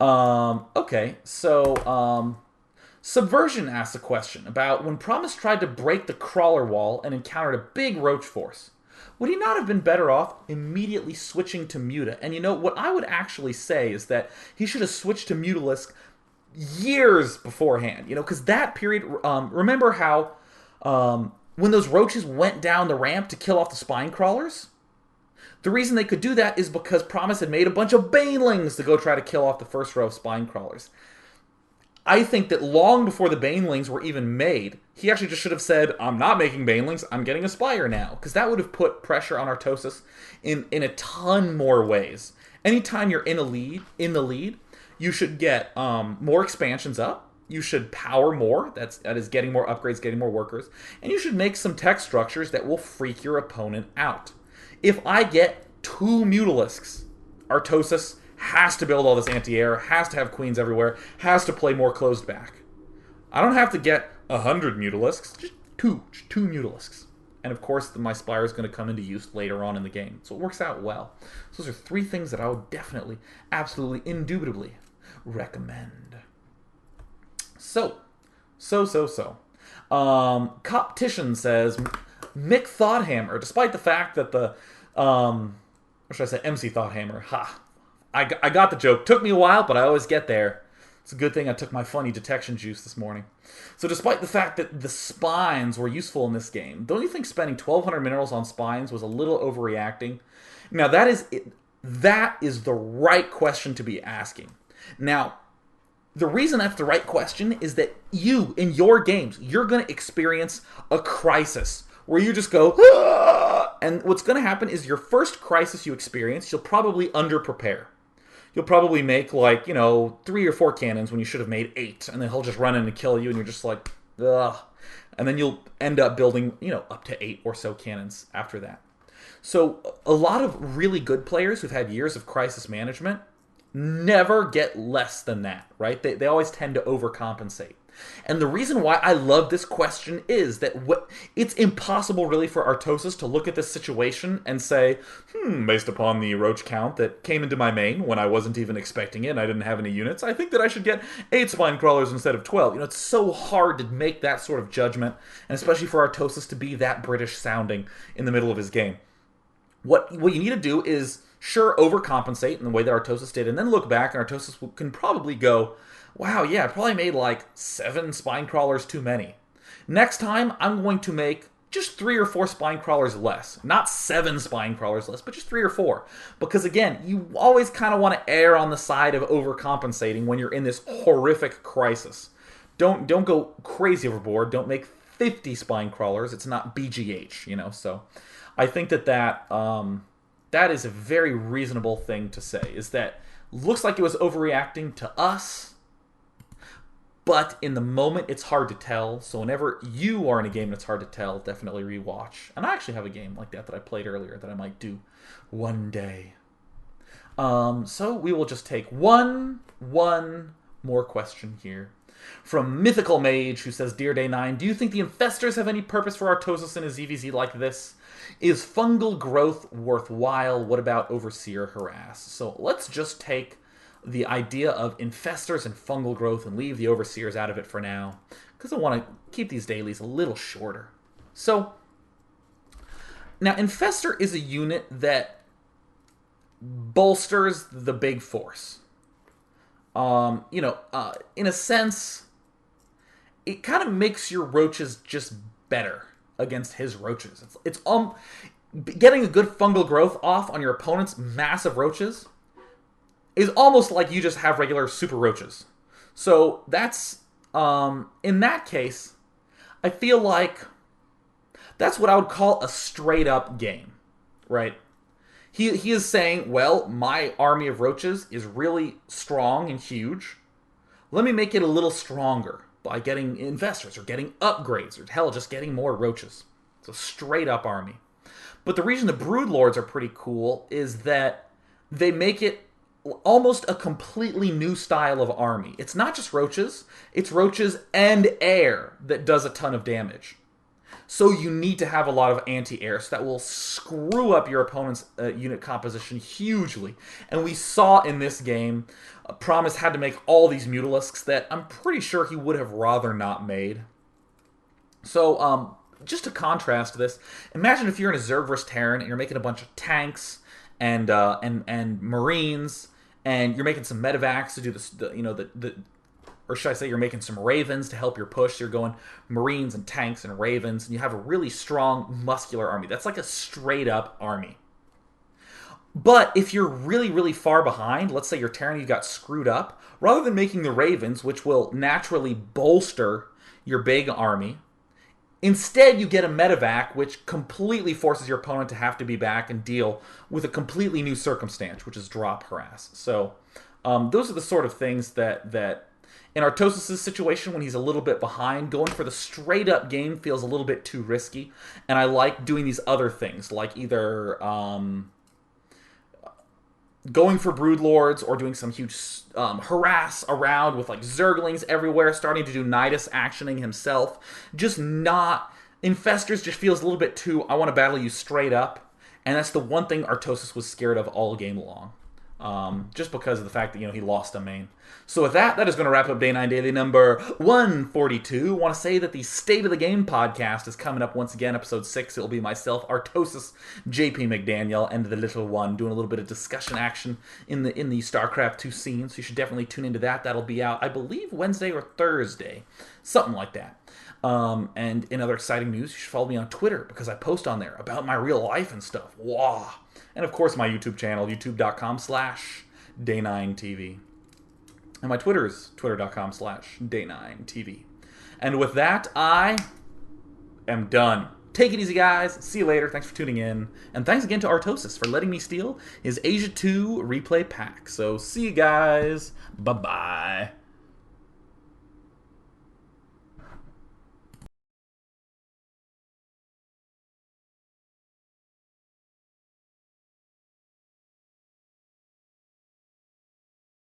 Okay, so Subversion asks a question about when Promise tried to break the crawler wall and encountered a big roach force. Would he not have been better off immediately switching to Muta? And you know, what I would actually say is that he should have switched to Mutalisk years beforehand, you know, because that period, remember how when those roaches went down the ramp to kill off the spine crawlers? The reason they could do that is because Promise had made a bunch of Banelings to go try to kill off the first row of spine crawlers. I think that long before the Banelings were even made, he actually just should have said, I'm not making Banelings, I'm getting a Spire now. Because that would have put pressure on Artosis in a ton more ways. Anytime you're in the lead, you should get more expansions up. You should power more. That is getting more upgrades, getting more workers. And you should make some tech structures that will freak your opponent out. If I get 2 Mutalisks, Artosis has to build all this anti-air, has to have queens everywhere, has to play more closed back. I don't have to get 100 Mutalisks, just two Mutalisks. And of course, my Spire is going to come into use later on in the game. So it works out well. So those are 3 things that I would definitely, absolutely, indubitably recommend. So. Competition says, Mick Thoughthammer, despite the fact that the, or should I say MC Thoughthammer, I got the joke. Took me a while, but I always get there. It's a good thing I took my funny detection juice this morning. So despite the fact that the spines were useful in this game, don't you think spending 1,200 minerals on spines was a little overreacting? Now, that is the right question to be asking. Now, the reason that's the right question is that you, in your games, you're going to experience a crisis where you just go, ah! And what's going to happen is your first crisis you experience, you'll probably under-prepare. You'll probably make, 3 or 4 cannons when you should have made 8, and then he'll just run in and kill you, and you're just like, ugh. And then you'll end up building, up to 8 or so cannons after that. So a lot of really good players who've had years of crisis management never get less than that, right? They always tend to overcompensate. And the reason why I love this question is that it's impossible really for Artosis to look at this situation and say, based upon the roach count that came into my main when I wasn't even expecting it and I didn't have any units, I think that I should get 8 spine crawlers instead of 12. It's so hard to make that sort of judgment, and especially for Artosis to be that British sounding in the middle of his game. What you need to do is, sure, overcompensate in the way that Artosis did, and then look back, and Artosis can probably go, wow, yeah, I probably made 7 spine crawlers too many. Next time, I'm going to make just 3 or 4 spine crawlers less. Not 7 spine crawlers less, but just 3 or 4. Because again, you always kind of want to err on the side of overcompensating when you're in this horrific crisis. Don't go crazy overboard. Don't make 50 spine crawlers. It's not BGH, so I think that is a very reasonable thing to say, is that looks like it was overreacting to us, but in the moment, it's hard to tell. So whenever you are in a game that's hard to tell, definitely rewatch. And I actually have a game like that I played earlier that I might do one day. So we will just take one more question here. From Mythical Mage, who says, Dear Day 9, do you think the Infestors have any purpose for Artosis in a ZvZ like this? Is fungal growth worthwhile? What about Overseer Harass? So let's just take the idea of Infestors and fungal growth and leave the Overseers out of it for now, because I want to keep these dailies a little shorter. So, now Infestor is a unit that bolsters the big force. In a sense, it kind of makes your roaches just better against his roaches. It's getting a good fungal growth off on your opponent's massive roaches is almost like you just have regular super roaches. So that's, in that case, I feel like that's what I would call a straight up game, right? He is saying, well, my army of roaches is really strong and huge. Let me make it a little stronger by getting investors or getting upgrades or hell, just getting more roaches. It's a straight up army. But the reason the Broodlords are pretty cool is that they make it almost a completely new style of army. It's not just roaches, it's roaches and air that does a ton of damage. So you need to have a lot of anti-air, so that will screw up your opponent's unit composition hugely. And we saw in this game, Promise had to make all these Mutalisks that I'm pretty sure he would have rather not made. So, just to contrast this, imagine if you're in a Zerg vs. Terran and you're making a bunch of tanks and Marines, and you're making some medevacs to do this, or should I say you're making some Ravens to help your push. So you're going Marines and tanks and Ravens, and you have a really strong, muscular army. That's like a straight-up army. But if you're really, really far behind, let's say your Terran, you got screwed up, rather than making the Ravens, which will naturally bolster your big army, instead you get a medevac, which completely forces your opponent to have to be back and deal with a completely new circumstance, which is drop harass. So those are the sort of things that in Artosis' situation, when he's a little bit behind, going for the straight-up game feels a little bit too risky, and I like doing these other things, like either going for Broodlords or doing some huge harass around with like Zerglings everywhere, starting to do Nidus actioning himself. Just not... Infestors just feels a little bit too, I want to battle you straight up, and that's the one thing Artosis was scared of all game long. Just because of the fact that, he lost a main. So with that is going to wrap up Day 9 Daily number 142. I want to say that the State of the Game podcast is coming up once again, episode 6. It'll be myself, Artosis, JP McDaniel, and the little one doing a little bit of discussion action in the Starcraft 2 scene. So you should definitely tune into that. That'll be out, I believe, Wednesday or Thursday. Something like that. And in other exciting news, you should follow me on Twitter because I post on there about my real life and stuff. Wow. And of course my YouTube channel, youtube.com/Day9TV. And my Twitter is twitter.com/Day9TV. And with that, I am done. Take it easy, guys. See you later. Thanks for tuning in. And thanks again to Artosis for letting me steal his Asia 2 replay pack. So see you guys. Bye-bye.